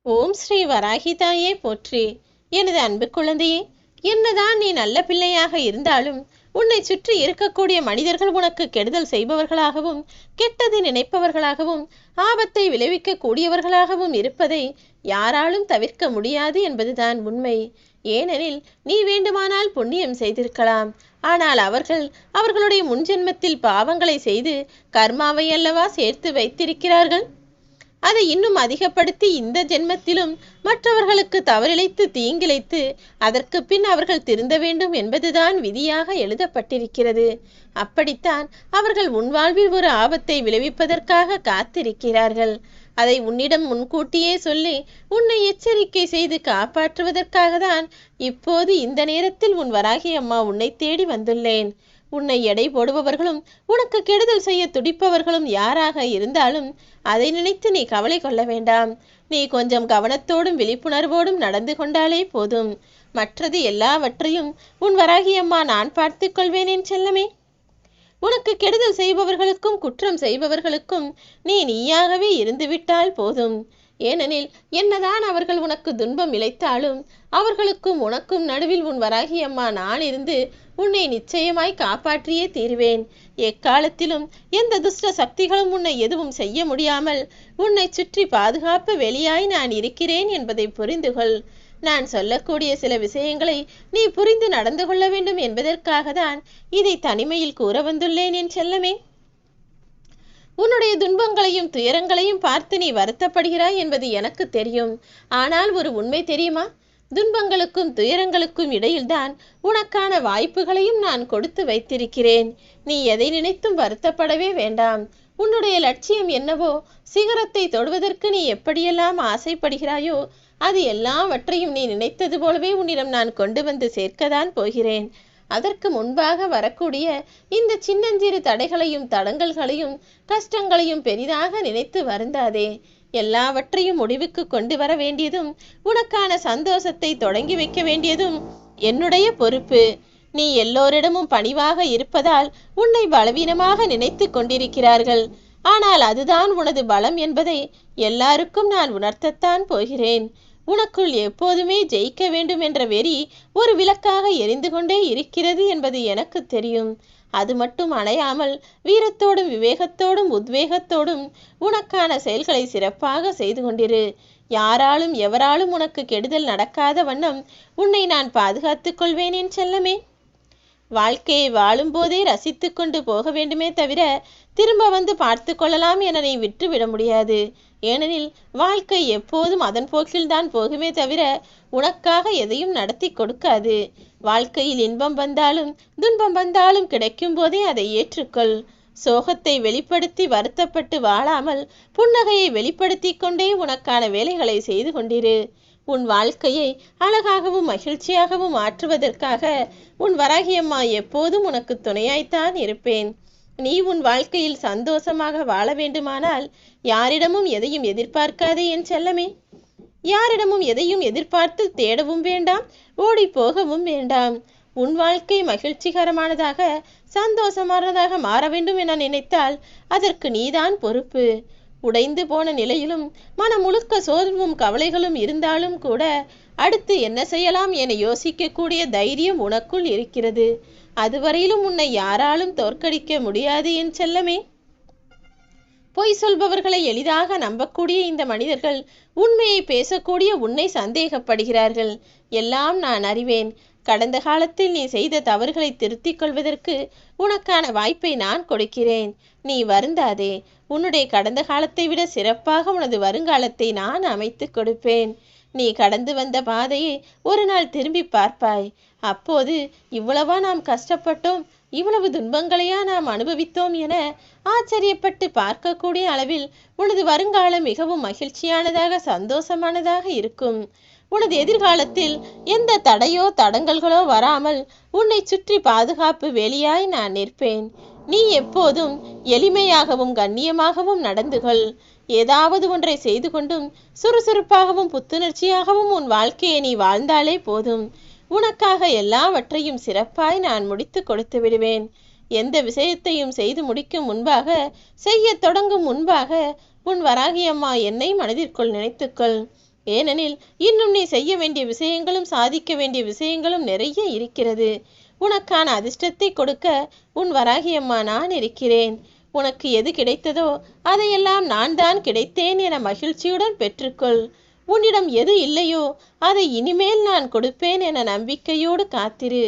ஓம் ஸ்ரீ வராகிதாயே போற்றி. எனது அன்பு குழந்தையே, என்னதான் நீ நல்ல பிள்ளையாக இருந்தாலும் உன்னை சுற்றி இருக்கக்கூடிய மனிதர்கள் உனக்கு கெடுதல் செய்பவர்களாகவும் கெட்டது நினைப்பவர்களாகவும் ஆபத்தை விளைவிக்க கூடியவர்களாகவும் இருப்பதை யாராலும் தவிர்க்க முடியாது என்பதுதான் உண்மை. ஏனெனில் நீ வேண்டுமானால் புண்ணியம் செய்திருக்கலாம், ஆனால் அவர்களுடைய முன்ஜென்மத்தில் பாவங்களை செய்து கர்மாவை அல்லவா சேர்த்து வைத்திருக்கிறார்கள். அதை இன்னும் அதிகப்படுத்தி இந்த ஜென்மத்திலும் மற்றவர்களுக்கு தவறிழைத்து தீங்கிழைத்து அதற்கு பின் அவர்கள் திருந்த வேண்டும் என்பதுதான் விதியாக எழுதப்பட்டிருக்கிறது. அப்படித்தான் அவர்கள் உன் வாழ்வில் ஒரு ஆபத்தை விளைவிப்பதற்காக காத்திருக்கிறார்கள். அதை உன்னிடம் முன்கூட்டியே சொல்லி உன்னை எச்சரிக்கை செய்து காப்பாற்றுவதற்காக தான் இப்போது இந்த நேரத்தில் உன் வராகி அம்மா உன்னை தேடி வந்துள்ளேன். உன்னை எடை போடுபவர்களும் உனக்கு கெடுதல் செய்ய துடிப்பவர்களும் யாராக இருந்தாலும் அதை நினைத்து நீ கவலை கொள்ள வேண்டாம். நீ கொஞ்சம் கவனத்தோடும் விழிப்புணர்வோடும் நடந்து கொண்டாலே போதும். மற்றது எல்லாவற்றையும் உன் வராகி அம்மா நான் பார்த்து கொள்வேனேன் செல்லமே. உனக்கு கெடுதல் செய்பவர்களுக்கும் குற்றம் செய்பவர்களுக்கும் நீயாகவே இருந்துவிட்டால் போதும். ஏனெனில் என்னதான் அவர்கள் உனக்கு துன்பம் இழைத்தாலும் அவர்களுக்கும் உனக்கும் நடுவில் உன் வராகி அம்மா நான் இருந்து உன்னை நிச்சயமாய் காப்பாற்றியே தீர்வேன். எக்காலத்திலும் எந்த துஷ்ட சக்திகளும் உன்னை எதுவும் செய்ய முடியாமல் உன்னை சுற்றி பாதுகாப்பு வெளியாய் நான் இருக்கிறேன் என்பதை புரிந்து கொள். நான் சொல்லக்கூடிய சில விஷயங்களை நீ புரிந்து நடந்து கொள்ள வேண்டும் என்பதற்காக தான் இதை தனிமையில் கூற வந்துள்ளேன் என் செல்லமே. உன்னுடைய துன்பங்களையும் துயரங்களையும் பார்த்து நீ வருத்தப்படுகிறாய் என்பது எனக்கு தெரியும். ஆனால் ஒரு உண்மை தெரியுமா? துன்பங்களுக்கும் துயரங்களுக்கும் இடையில்தான் உனக்கான வாய்ப்புகளையும் நான் கொடுத்து வைத்திருக்கிறேன். நீ எதை நினைத்தும் வருத்தப்படவே வேண்டாம். உன்னுடைய லட்சியம் என்னவோ, சிகரத்தை தொடுவதற்கு நீ எப்படியெல்லாம் ஆசைப்படுகிறாயோ அது எல்லாவற்றையும் நீ நினைத்தது போலவே உன்னிடம் நான் கொண்டு வந்து சேர்க்கத்தான் போகிறேன். அதற்கு முன்பாக வரக்கூடிய இந்த சின்னஞ்சிறு தடைகளையும் தடங்கல்களையும் கஷ்டங்களையும் பெரிதாக நினைத்து வருந்தாதே. எல்லாவற்றையும் முடிவுக்கு கொண்டு வர வேண்டியதும் உனக்கான சந்தோஷத்தை தொடங்கி வைக்க வேண்டியதும் என்னுடைய பொறுப்பு. நீ எல்லோரிடமும் பணிவாக இருப்பதால் உன்னை பலவீனமாக நினைத்து கொண்டிருக்கிறார்கள். ஆனால் அதுதான் உனது பலம் என்பதை எல்லாருக்கும் நான் உணர்த்தத்தான் போகிறேன். உனக்குள் எப்போதுமே ஜெயிக்க வேண்டும் என்ற வெறி ஒரு விளக்காக எரிந்து கொண்டே இருக்கிறது என்பது எனக்கு தெரியும். அது மட்டும் அணையாமல் வீரத்தோடும் விவேகத்தோடும் உத்வேகத்தோடும் உனக்கான செயல்களை சிறப்பாக செய்து கொண்டிரு. யாராலும் எவராலும் உனக்கு கெடுதல் நடக்காத வண்ணம் உன்னை நான் பாதுகாத்துக் கொள்வேன் என் செல்லமே. வாழ்க்கையை வாழும் போதே ரசித்து கொண்டு போக வேண்டுமே தவிர திரும்ப வந்து பார்த்து கொள்ளலாம் என நீ விட்டுவிட முடியாது. ஏனெனில் வாழ்க்கை எப்போதும் அதன் போக்கில்தான் போகுமே தவிர உனக்காக எதையும் நடத்தி கொடுக்காது. வாழ்க்கையில் இன்பம் வந்தாலும் துன்பம் வந்தாலும் கிடைக்கும் போதே அதை ஏற்றுக்கொள். சோகத்தை வெளிப்படுத்தி வருத்தப்பட்டு வாழாமல் புன்னகையை வெளிப்படுத்தி கொண்டே உனக்கான வேலைகளை செய்து கொண்டிரு. உன் வாழ்க்கையை அழகாகவும் மகிழ்ச்சியாகவும் மாற்றுவதற்காக உன் வராகி அம்மா எப்போதும் உனக்கு துணையாய்த்தான் இருப்பேன். நீ உன் வாழ்க்கையில் சந்தோஷமாக வாழ வேண்டுமானால் யாரிடமும் எதையும் எதிர்பார்க்காதே என் செல்லமே. யாரிடமும் எதையும் எதிர்பார்த்து தேடவும் வேண்டாம், ஓடி போகவும் வேண்டாம். உன் வாழ்க்கை மகிழ்ச்சிகரமானதாக சந்தோஷமானதாக மாற வேண்டும் என நினைத்தால் அதற்கு நீதான் பொறுப்பு. உடைந்து போன நிலையிலும் மனம் முழுக்க சோர்வும் கவலைகளும் இருந்தாலும் கூட அடுத்து என்ன செய்யலாம் என யோசிக்கக்கூடிய தைரியம் உனக்குள் இருக்கிறது. அதுவரையிலும் உன்னை யாராலும் தோற்கடிக்க முடியாது என் செல்லமே. பொய் சொல்பவர்களை எளிதாக நம்பக்கூடிய இந்த மனிதர்கள் உண்மையை பேசக்கூடிய உன்னை சந்தேகப்படுகிறார்கள். எல்லாம் நான் அறிவேன். கடந்த காலத்தில் நீ செய்த தவறுகளை திருத்திக் கொள்வதற்கு உனக்கான வாய்ப்பை நான் கொடுக்கிறேன். நீ வருந்தாதே. உன்னுடைய கடந்த காலத்தை விட சிறப்பாக உனது வருங்காலத்தை நான் அமைத்து கொடுப்பேன். நீ கடந்து வந்த பாதையை ஒரு நாள் திரும்பி பார்ப்பாய். அப்போது இவ்வளவா நாம் கஷ்டப்பட்டோம், இவ்வளவு துன்பங்களையா நாம் அனுபவித்தோம் என ஆச்சரியப்பட்டு பார்க்கக்கூடிய அளவில் உனது வருங்காலம் மிகவும் மகிழ்ச்சியானதாக சந்தோஷமானதாக இருக்கும். உனது எதிர்காலத்தில் எந்த தடையோ தடங்கல்களோ வராமல் உன்னை சுற்றி பாதுகாப்பு வேலியாய் நான் நிற்பேன். நீ எப்போதும் எளிமையாகவும் கண்ணியமாகவும் நடந்து கொள். ஏதாவது ஒன்றை செய்து கொண்டும் சுறுசுறுப்பாகவும் புத்துணர்ச்சியாகவும் உன் வாழ்க்கையை நீ வாழ்ந்தாலே போதும். உனக்காக எல்லாவற்றையும் சிறப்பாய் நான் முடித்து கொடுத்து விடுவேன். எந்த விஷயத்தையும் செய்து முடிக்கும் முன்பாக, செய்ய தொடங்கும் முன்பாக உன் வராகி அம்மா என்னை மனதிற்குள் நினைத்துக்கொள். ஏனெனில் இன்னும் நீ செய்ய வேண்டிய விஷயங்களும் சாதிக்க வேண்டிய விஷயங்களும் நிறைய இருக்கிறது. உனக்கான அதிர்ஷ்டத்தை கொடுக்க உன் வராகி அம்மா நான் இருக்கிறேன். உனக்கு எது கிடைத்ததோ அதையெல்லாம் நான் தான் கிடைத்தேன் என மகிழ்ச்சியுடன் பெற்றுக்கொள். உன்னிடம் எது இல்லையோ அதை இனிமேல் நான் கொடுப்பேன் என நம்பிக்கையோடு காத்திரு.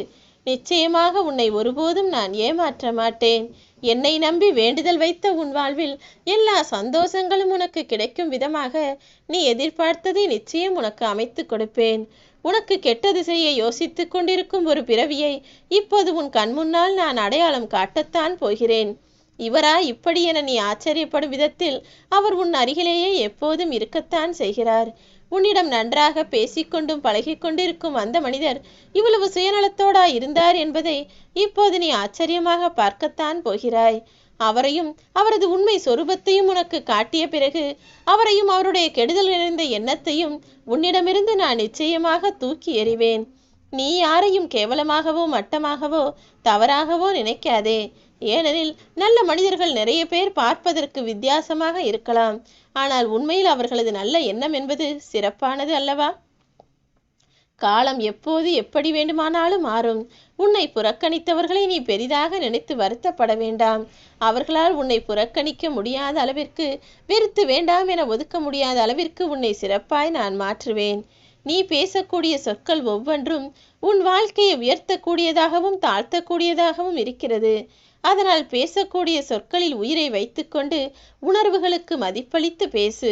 நிச்சயமாக உன்னை ஒருபோதும் நான் ஏமாற்ற மாட்டேன். என்னை நம்பி வேண்டுதல் வைத்த உன் வாழ்வில் எல்லா சந்தோஷங்களும் உனக்கு கிடைக்கும் விதமாக நீ எதிர்பார்த்ததை நிச்சயம் உனக்கு அமைத்து கொடுப்பேன். உனக்கு கெட்டது செய்ய யோசித்து கொண்டிருக்கும் ஒரு பிறவியை இப்போது உன் கண்முன்னால் நான் அடையாளம் காட்டத்தான் போகிறேன். இவரா இப்படி என நீ ஆச்சரியப்படும் விதத்தில் அவர் உன் அருகிலேயே எப்போதும் இருக்கத்தான் செய்கிறார். உன்னிடம் நன்றாக பேசிக்கொண்டும் பழகிக்கொண்டிருக்கும் அந்த மனிதர் இவ்வளவு சுயநலத்தோடா இருந்தார் என்பதை இப்போது நீ ஆச்சரியமாக பார்க்கத்தான் போகிறாய். அவரையும் அவரது உண்மை சொரூபத்தையும் உனக்கு காட்டிய பிறகு அவரையும் அவருடைய கெடுதல் நிறைந்த எண்ணத்தையும் உன்னிடமிருந்து நான் நிச்சயமாக தூக்கி எறிவேன். நீ யாரையும் கேவலமாகவோ மட்டமாகவோ தவறாகவோ நினைக்காதே. ஏனெனில் நல்ல மனிதர்கள் நிறைய பேர் பார்ப்பதற்கு வித்தியாசமாக இருக்கலாம். ஆனால் உண்மையில் அவர்களது நல்ல எண்ணம் என்பது சிறப்பானது அல்லவா? காலம் எப்போது எப்படி வேண்டுமானாலும் மாறும். உன்னை புறக்கணித்தவர்களை நீ பெரிதாக நினைத்து வருத்தப்பட வேண்டாம். அவர்களால் உன்னை புறக்கணிக்க முடியாத அளவிற்கு, வெறுத்து வேண்டாம் என ஒதுக்க முடியாத அளவிற்கு உன்னை சிறப்பாய் நான் மாற்றுவேன். நீ பேசக்கூடிய சொற்கள் ஒவ்வொன்றும் உன் வாழ்க்கையை உயர்த்தக்கூடியதாகவும் தாழ்த்தக்கூடியதாகவும் இருக்கிறது. அதனால் பேசக்கூடிய சொற்களில் உயிரை வைத்துக்கொண்டு உணர்வுகளுக்கு மதிப்பளித்து பேசு.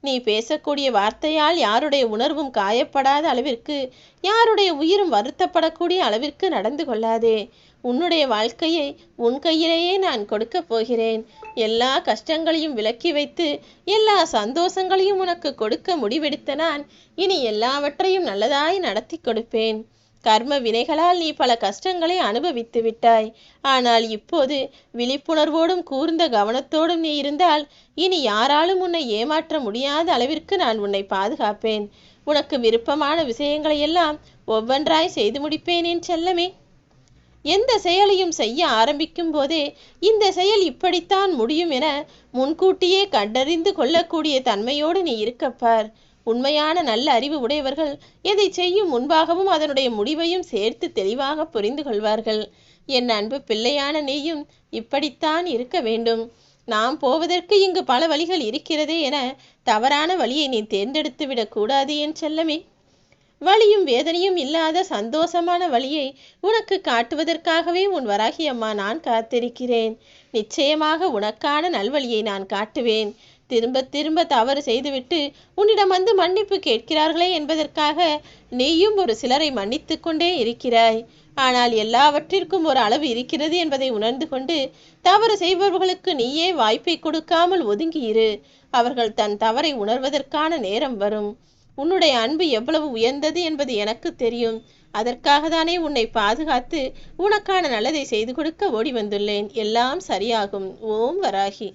நீ பேசக்கூடிய வார்த்தையால் யாருடைய உணர்வும் காயப்படாத அளவிற்கு, யாருடைய உயிரும் வருத்தப்படக்கூடிய அளவிற்கு நடந்து கொள்ளாதே. உன்னுடைய வாழ்க்கையை உன் கையிலேயே நான் கொடுக்க போகிறேன். எல்லா கஷ்டங்களையும் விலக்கி வைத்து எல்லா சந்தோஷங்களையும் உனக்கு கொடுக்க முடிவெடுத்த நான் இனி எல்லாவற்றையும் நல்லதாய் நடத்தி கொடுப்பேன். கர்ம வினைகளால் நீ பல கஷ்டங்களை அனுபவித்து விட்டாய். ஆனால் இப்போது விழிப்புணர்வோடும் கூர்ந்த கவனத்தோடும் நீ இருந்தால் இனி யாராலும் உன்னை ஏமாற்ற முடியாத அளவிற்கு நான் உன்னை பாதுகாப்பேன். உனக்கு விருப்பமான விஷயங்களை எல்லாம் ஒவ்வொன்றாய் செய்து முடிப்பேன் என் செல்லமே. எந்த செயலையும் செய்ய ஆரம்பிக்கும் போதே இந்த செயல் இப்படித்தான் முடியும் என முன்கூட்டியே கண்டறிந்து கொள்ளக்கூடிய தன்மையோடு நீ இருக்கப்பார். உண்மையான நல்ல அறிவு உடையவர்கள் எதை செய்யும் முன்பாகவும் அதனுடைய முடிவையும் சேர்த்து தெளிவாக புரிந்து கொள்வார்கள். என் அன்பு பிள்ளையான நீயும் இப்படித்தான் இருக்க வேண்டும். நாம் போவதற்கு இங்கு பல வழிகள் இருக்கிறதே என தவறான வழியை நீ தேர்ந்தெடுத்து விடக்கூடாது என் செல்லமே. வலியும் வேதனையும் இல்லாத சந்தோஷமான வழியை உனக்கு காட்டுவதற்காகவே உன் வராகி அம்மா நான் காத்திருக்கிறேன். நிச்சயமாக உனக்கான நல்வழியை நான் காட்டுவேன். திரும்ப திரும்ப தவறு செய்துவிட்டு உன்னிடம் வந்து மன்னிப்பு கேட்கிறார்களே என்பதற்காக நீயும் ஒரு சிலரை மன்னித்து கொண்டே இருக்கிறாய். ஆனால் எல்லாவற்றிற்கும் ஒரு அளவு இருக்கிறது என்பதை உணர்ந்து கொண்டு தவறு செய்பவர்களுக்கு நீயே வாய்ப்பை கொடுக்காமல் ஒதுங்கியிரு. அவர்கள் தன் தவறை உணர்வதற்கான நேரம் வரும். உன்னுடைய அன்பு எவ்வளவு உயர்ந்தது என்பது எனக்கு தெரியும். அதற்காக தானே உன்னை பாதுகாத்து உனக்கான நல்லதை செய்து கொடுக்க ஓடி வந்துள்ளேன். எல்லாம் சரியாகும். ஓம் வராகி.